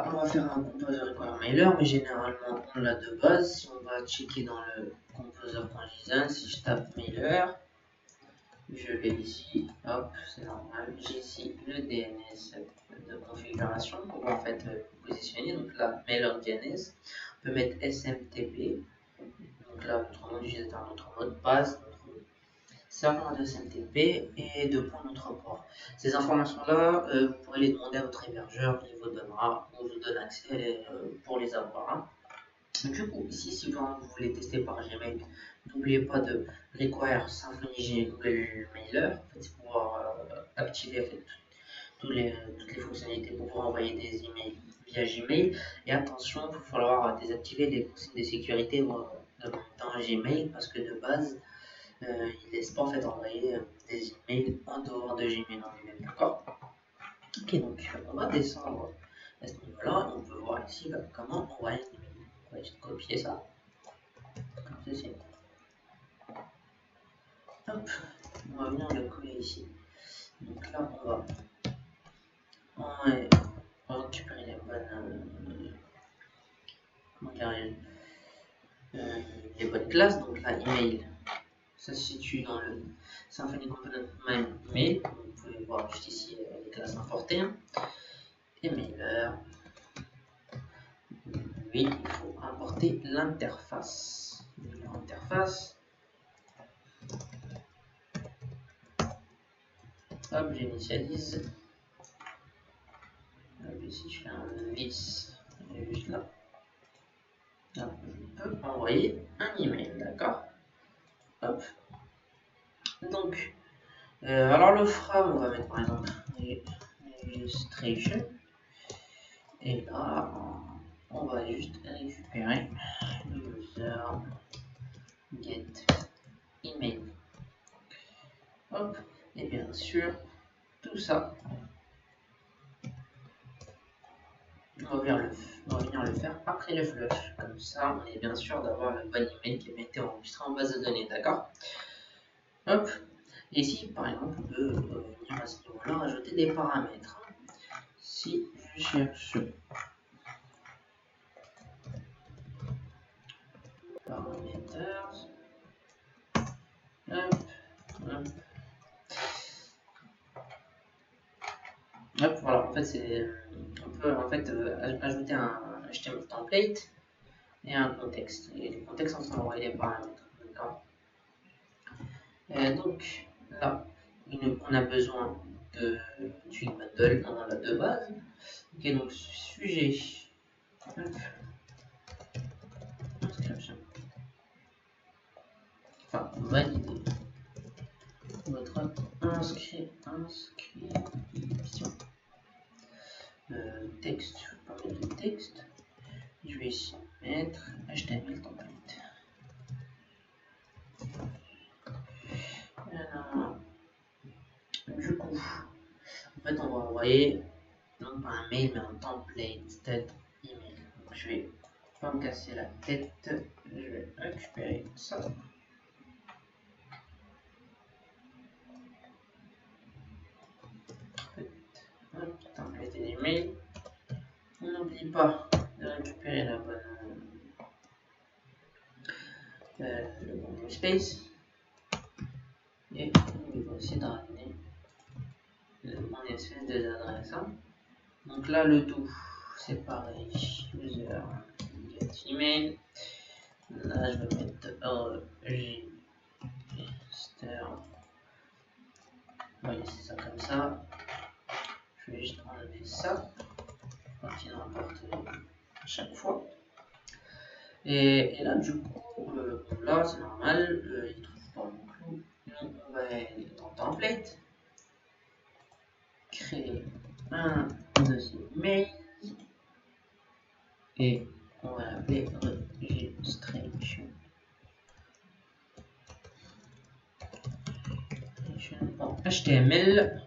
on va faire un composer require mailer, mais généralement on l'a de base. Si on va checker dans le composer condition, si je tape mailer, je vais ici, hop, c'est normal, j'ai ici le DNS de configuration pour en fait positionner. Donc là, mailer DNS, on peut mettre SMTP, donc là, notre nom d'utilisateur, notre mot de passe, notre serveur de SMTP et de points notre port. Ces informations-là, vous pourrez les demander à votre hébergeur, il vous donnera, on vous donne accès pour les avoir. Hein. Du coup, ici, si vous voulez tester par Gmail, n'oubliez pas de require Symfony Google Mailer, en fait, c'est pour pouvoir activer en fait, toutes les fonctionnalités pour pouvoir envoyer des emails via Gmail. Et attention, il va falloir désactiver les consignes de sécurité dans Gmail parce que de base, il ne laisse pas en fait envoyer des emails en dehors de Gmail en lui-même, d'accord? Ok, donc on va descendre à ce niveau-là, on peut voir ici, comment envoyer un email. On va juste copier ça. Comme ceci. Hop, on va venir le coller ici. Donc là, on va récupérer les bonnes, comment dire, les bonnes classes. Donc là, email, ça se situe dans le Symfony Component Main Email. Vous pouvez voir juste ici les classes importées. Emailer. Oui, il faut importer l'interface. L'interface. Hop, j'initialise. Ici, je fais un this. Juste là. Là, je peux envoyer un email, d'accord? Hop. Donc, alors le from, on va mettre par exemple registration. Et là, on va juste récupérer user get email. Hop. Et bien sûr, tout ça, on va venir le faire après le flush. Comme ça, on est bien sûr d'avoir le bon email qui a été enregistré en base de données, d'accord? Hop. Et ici, par exemple, on peut venir à ce niveau-là rajouter des paramètres. Si je cherche parameters, hop, hop. Hop, voilà, en fait, on peut en fait ajouter un HTML template et un contexte. Et le contexte, on va envoyer les paramètres. D'accord. Donc là, on a besoin d'une bundle, on en a de base. Ok, donc sujet. Hop. Inscription. Enfin, valider votre inscription. Texte, je vais pas mettre de texte. Je vais ici mettre HTML template. Alors, du coup, en fait, on va envoyer non pas un mail mais un template tête email. Donc, je vais pas me casser la tête, je vais récupérer ça. Template et email. On n'oublie pas de récupérer la bonne le bon namespace et on va aussi de ramener le bon namespace des adresses. Hein. Donc là le tout c'est pareil, user get email. Là je vais mettre register. On va laisser ça comme ça. Je vais juste enlever ça quand il importe à chaque fois. Et là du coup là c'est normal, il trouve pas mon clou. Donc on va aller dans template, créer un deuxième mail et on va l'appeler registration. HTML.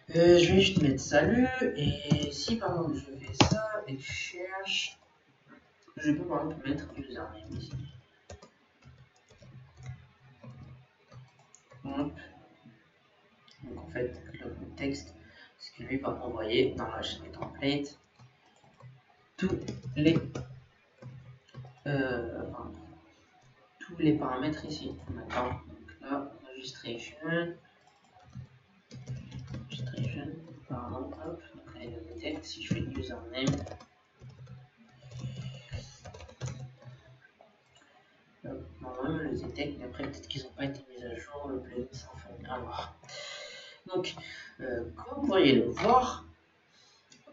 Je vais juste mettre salut et si par exemple je fais ça et que je cherche, je peux par exemple mettre username ici. Hop. Donc en fait le contexte, c'est que lui va envoyer dans la chaîne template tous les paramètres ici. D'accord. Donc là registration, pardon, hop, donc là il le détecte si je fais username. Normalement le détecte, mais après peut-être qu'ils n'ont pas été mis à jour, le plugin Symfony, à voir. Donc, comme vous pourriez le voir,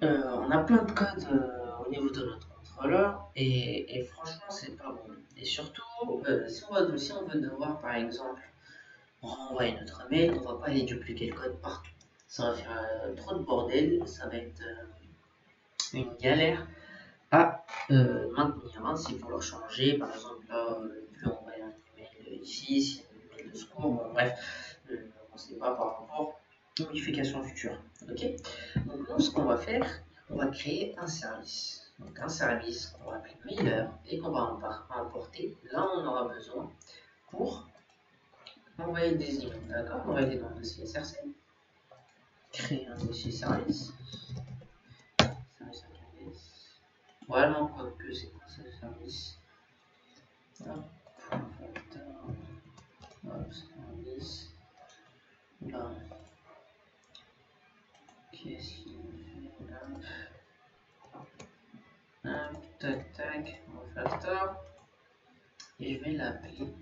on a plein de codes au niveau de notre contrôleur et franchement c'est pas bon. Et surtout, si on veut devoir par exemple renvoyer notre mail, on va pas aller dupliquer le code partout. Ça va faire trop de bordel, ça va être une galère à maintenir. Hein, s'il faut leur changer, par exemple là, plus envoyer un email ici, s'il y a un email de secours, bon bref, on ne sait pas par rapport aux modifications futures. Ok. Donc nous, ce qu'on va faire, on va créer un service. Donc un service qu'on va appeler mailer et qu'on va importer. Là, on aura besoin pour envoyer des emails. D'accord? Envoyer dans le dossier SRC. Créer un dossier service. Service AKS. Voilà, quoi que c'est quoi ce service. Hop, service. Là. Qu'est-ce qu'il fait là? Tac, tac, refactor. Et je vais l'appeler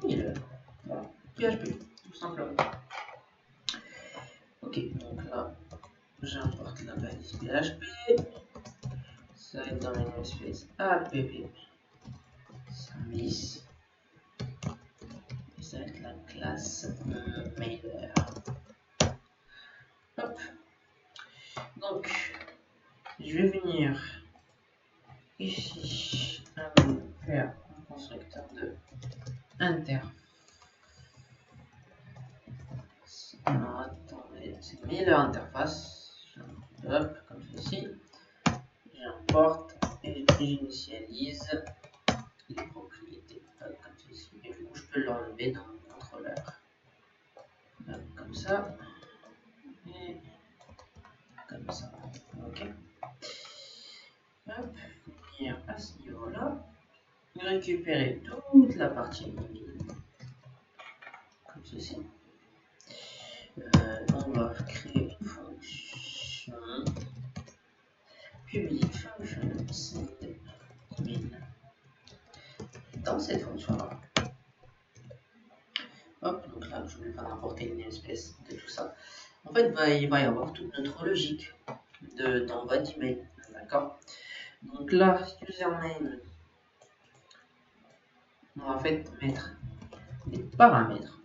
mailer. Voilà, PHP, tout simplement. Ok, donc là, j'importe la balise PHP. Ça va être dans le namespace app service. Et ça va être la classe mailer. Hop. Donc, je vais venir ici faire un constructeur de interface. Alors attendez, c'est mailer interface. Hop, comme ceci. J'importe et j'initialise les propriétés. Hop, comme ceci. Et du coup, je peux l'enlever dans mon contrôleur. Hop, comme ça. Et comme ça. Ok. Hop, venir à ce niveau-là. Récupérer toute la partie mobile. Comme ceci. On va créer une fonction public function send email. Dans cette fonction là, hop, donc là je ne vais pas importer une espèce de tout ça. En fait, il va y avoir toute notre logique d'envoi d'email, d'accord. Donc là, username, on va en fait mettre des paramètres.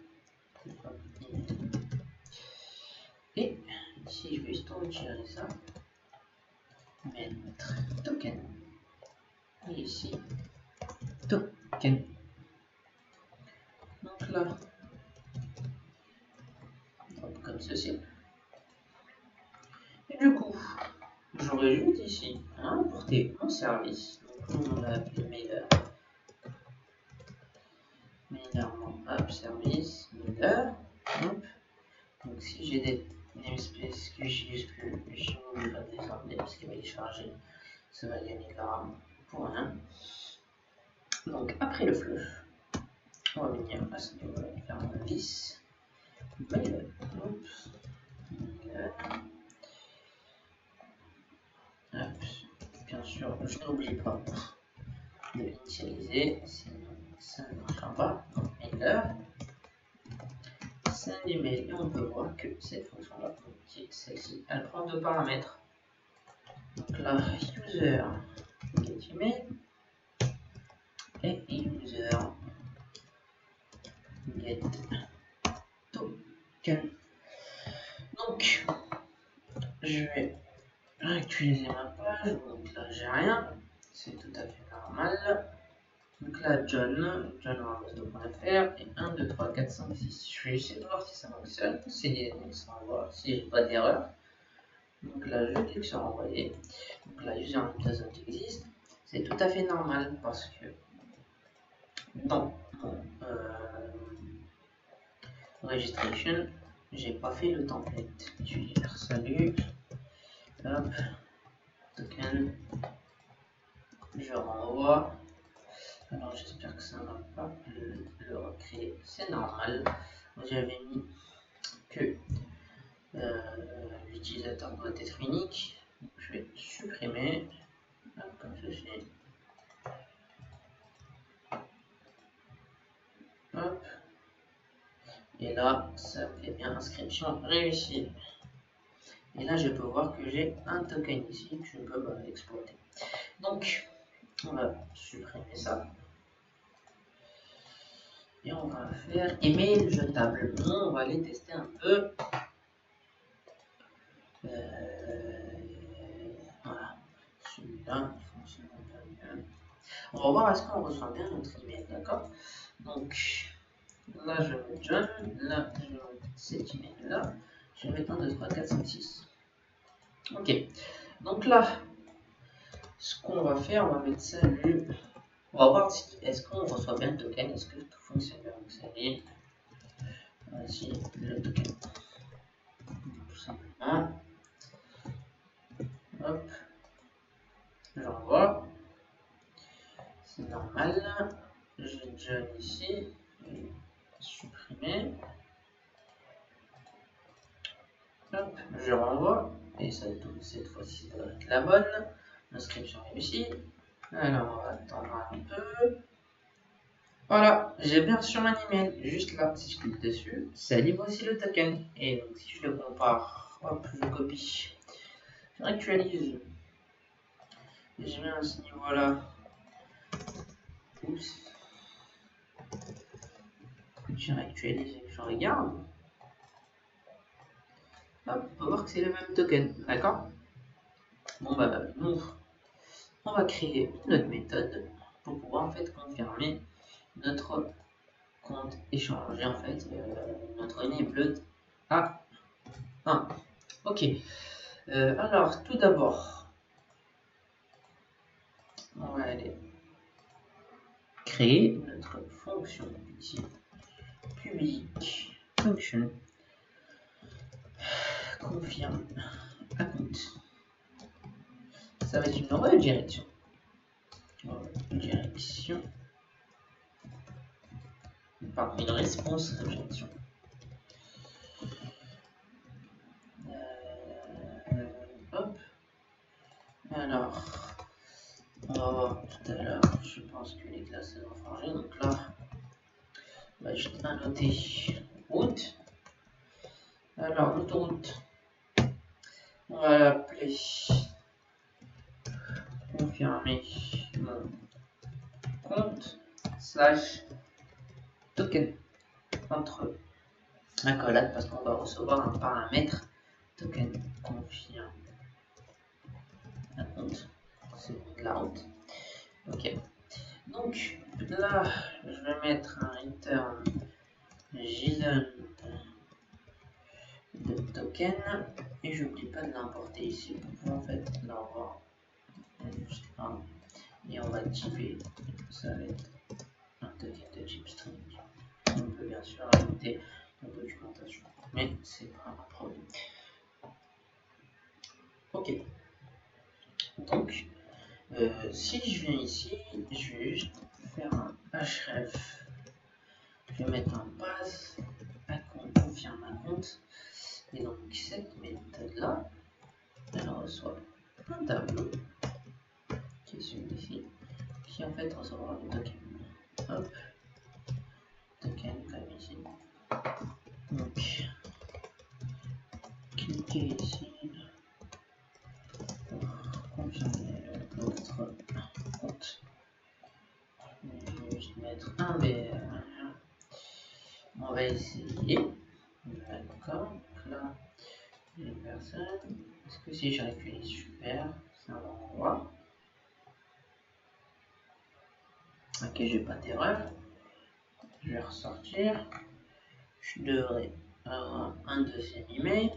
Et ici, je vais structurer ça. Mettre token. Et ici, token. Donc là, hop, comme ceci. Et du coup, j'aurais juste ici à importer mon service. Donc on l'a appelé mailer. Mailer, hop, service, mailer. Hop. Donc si j'ai des namespaces que j'utilise plus, je vais pas désordonner parce qu'il va y charger. Ça va gagner de la RAM pour rien. Donc après le flush, on va venir à ce niveau-là faire un list. Mailer. Oups. Mailer. Hop. Bien sûr, je n'oublie pas de initialiser, sinon ça ne marchera pas. Donc mailer. Send email et on peut voir que cette fonction-là, qui est celle-ci, elle prend deux paramètres. Donc là, user get email et user get token. Donc, je vais réactualiser ma page. Donc là, j'ai rien, c'est tout à fait normal. Donc là, John.fr et 1, 2, 3, 4, 5, 6. Je vais essayer de voir si ça fonctionne. Si ça envoie, si j'ai pas d'erreur. Donc là, je clique sur envoyer. Donc là, username doesn't exist. C'est tout à fait normal parce que dans mon registration, j'ai pas fait le template. Je vais dire salut. Hop. Token. Je renvoie. Alors j'espère que ça ne va pas le recréer. C'est normal. J'avais mis que l'utilisateur doit être unique. Donc, je vais supprimer. Hop, comme ceci. Hop. Et là, ça fait bien inscription réussie. Et là, je peux voir que j'ai un token ici que je peux exploiter. Donc, on va supprimer ça. Et on va faire email jetable. On va aller tester un peu. Voilà. Celui-là fonctionne pas bien. On va voir est-ce qu'on reçoit bien notre email, d'accord? Donc, là, je vais mettre John. Là, je vais mettre cet email là. Je vais mettre 1, 2, 3, 4, 5, 6. Ok. Donc là, ce qu'on va faire, on va mettre salut. On va voir est-ce qu'on reçoit bien le token, est-ce que tout fonctionne bien. Donc salut. Voici le token. Tout simplement. Hop. J'envoie. C'est normal. J'ai John ici. Supprimer. Hop, je renvoie. Et ça, cette fois-ci, ça doit être la bonne. Inscription réussie. Alors, on va attendre un peu. Voilà, j'ai bien reçu mon email. Juste là, si je clique dessus, ça livre aussi le token. Et donc, si je le compare, hop, je copie. Je réactualise. Je mets à ce niveau-là. Oups. Je réactualise et je regarde. Hop, on va voir que c'est le même token. D'accord? Bon, bah, on va créer notre méthode pour pouvoir en fait confirmer notre compte échanger en fait notre enable à 1. Ok. Alors tout d'abord, on va aller créer notre fonction ici public function confirme un compte. Ça va être une redirection. Direction. Pardon, une réponse rejection. Hop. Alors, on va voir tout à l'heure. Je pense que les classes vont changer. Donc là, on va juste annoter route. Alors, l'autoroute, on va l'appeler confirmer mon compte slash token entre accolade parce qu'on va recevoir un paramètre token confirme un compte. C'est la route. Ok. Donc là, je vais mettre un return JSON de token et je n'oublie pas de l'importer ici pour en fait l'avoir juste un et on va typer, ça va être un token de type string. On peut bien sûr ajouter la documentation, mais c'est pas un problème. Ok. Donc si je viens ici, je vais juste faire un href. Je vais mettre un pass à compte, confirme un compte. Et donc cette méthode-là, elle reçoit un tableau qui est celui-ci, qui en fait recevra le token. Hop, token comme ici. Donc, cliquez ici pour confirmer votre compte. Je vais juste mettre un BR. On va essayer. D'accord. Là, une personne. Est-ce que si je récupère super, ça m'envoie. Ok, j'ai pas d'erreur. Je vais ressortir. Je devrais avoir un deuxième email.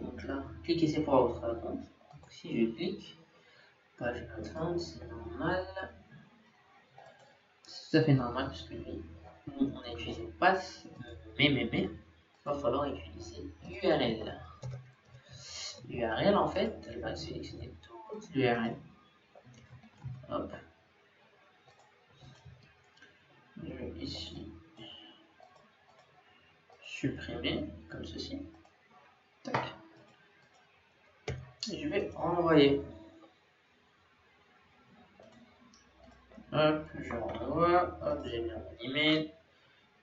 Donc là, cliquez ici pour avoir votre compte. Donc, si je clique, page not c'est normal. C'est tout à fait normal puisque lui, nous on a utilisé pass, mais il va falloir utiliser URL. URL en fait, elle va sélectionner toute l'URL. Hop. Je vais ici supprimer comme ceci. Tac. Et je vais renvoyer. Hop, je renvoie. Hop, j'ai bien mon email.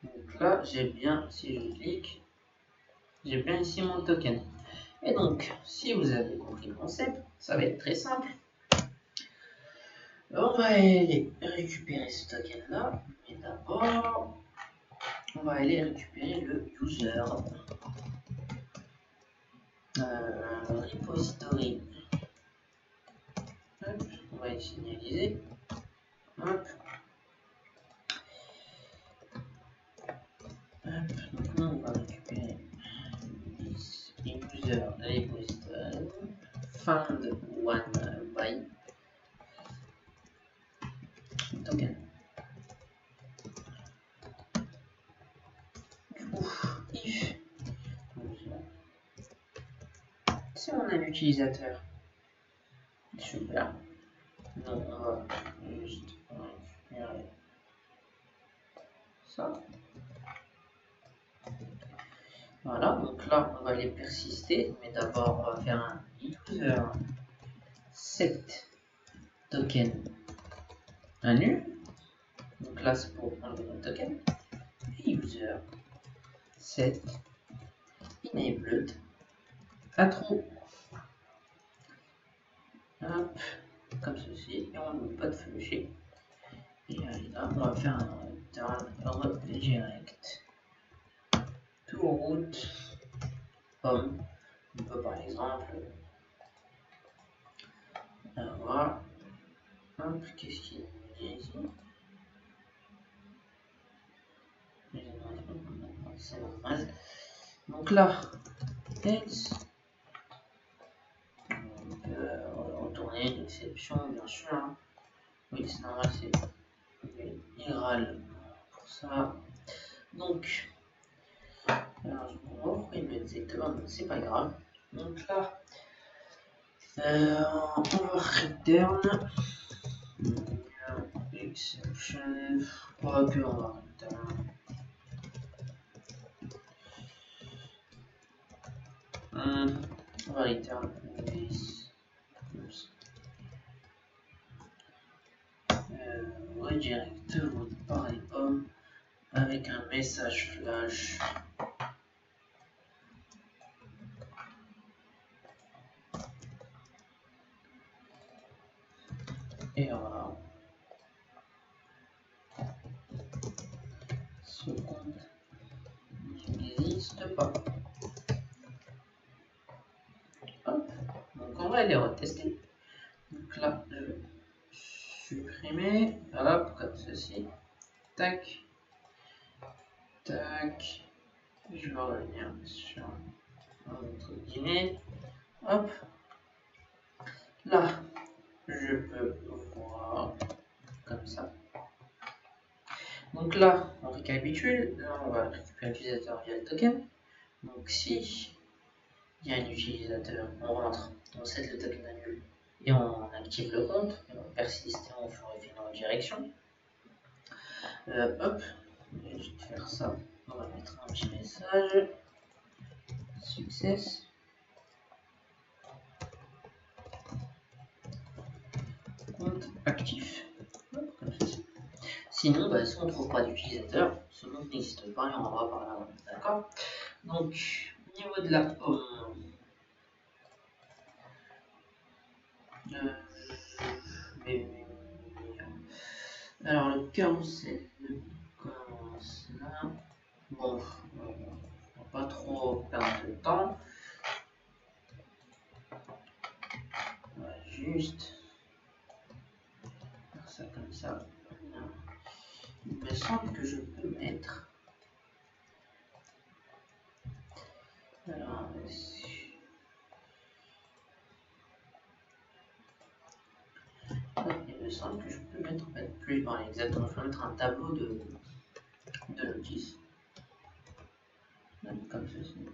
Donc là, j'ai bien, si je clique, j'ai bien ici mon token. Et donc, si vous avez compris le concept, ça va être très simple. On va aller récupérer ce token là, mais d'abord, on va aller récupérer le user. Repository. Hop, on va y signaliser. Hop. Hop, donc là on va récupérer user repository. found one by token. Du coup, if si on a l'utilisateur, super. Donc on va juste récupérer ça. Voilà, donc là on va les persister, mais d'abord on va faire un user set token un nu. Donc là c'est pour enlever notre token. Et user set enabled à true. Hop, comme ceci, et on ne veut pas de flusher. Et là on va faire un return redirect to root home. On peut par exemple avoir, hop, qu'est-ce qu'il y a ici? C'est normal. Donc là, else, on peut retourner l'exception, bien sûr. Oui, c'est normal, c'est IRAL pour ça. Donc, alors je comprends pourquoi il me disait que c'est pas grave. Donc là, on va return exception, pas que on va return. On va return this. Redirect votre pareil homme avec un message flash. Et voilà. Ce compte n'existe pas. Hop. Donc on va aller retester. Donc là, je vais supprimer. Hop, comme ceci. Tac. Tac. Je vais revenir sur notre guillemets. Hop. Là, je peux voir comme ça. Donc là, on récapitule. Là, on va récupérer l'utilisateur via le token. Donc si il y a un utilisateur, on rentre, on set le token annule et on active le compte. Et on persiste et on vérifie dans la direction. Hop, je vais juste faire ça. On va mettre un petit message. Success. Compte actif. Hop, comme ceci. Sinon, bah, si on ne trouve pas d'utilisateur, ce compte n'existe pas et on va par là. D'accord? Donc, au niveau de la home, alors le carousel commence là. Bon, on va pas trop perdre de temps. On va juste faire ça comme ça. Il me semble que je peux mettre. Alors, il me semble que je peux mettre en fait plus. Bon, exactement, je peux mettre un tableau de notice. Comme ceci.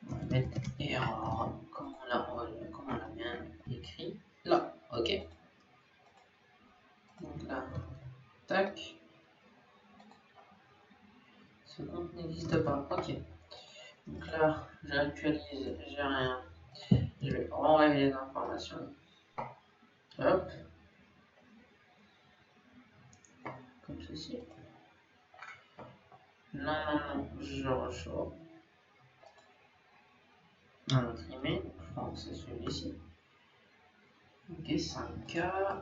On va mettre error comme on l'a bien écrit là. Ok. Donc là, tac. Ce compte n'existe pas. Ok. Donc là, j'actualise, j'ai rien. Je vais renvoyer les informations. Hop. Comme ceci. Non, je reçois un autre email. Je pense que c'est celui-ci. Ok, 5K.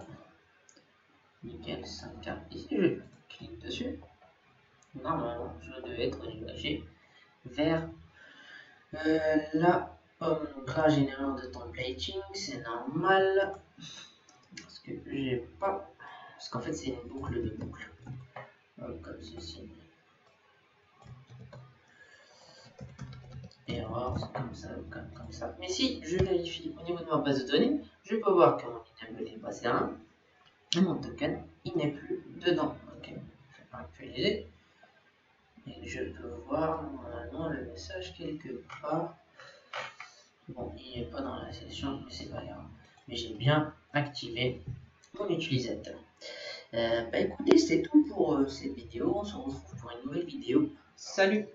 Nickel, 5K. Ici, je clique dessus. Normalement, je devais être dirigé vers la home. Donc là, générateur de templating, c'est normal. Parce que j'ai pas. Parce qu'en fait, c'est une boucle de boucle. Comme ceci. erreur, c'est comme ça, comme ça. Mais si je vérifie au niveau de ma base de données, je peux voir que mon enable est passé à 1 et mon token il n'est plus dedans. Ok, je vais actualiser et je peux voir normalement le message quelque part. Bon, il n'est pas dans la session, mais c'est pas grave. Mais j'ai bien activé mon utilisateur. Bah écoutez, c'est tout pour cette vidéo. On se retrouve pour une nouvelle vidéo. Salut!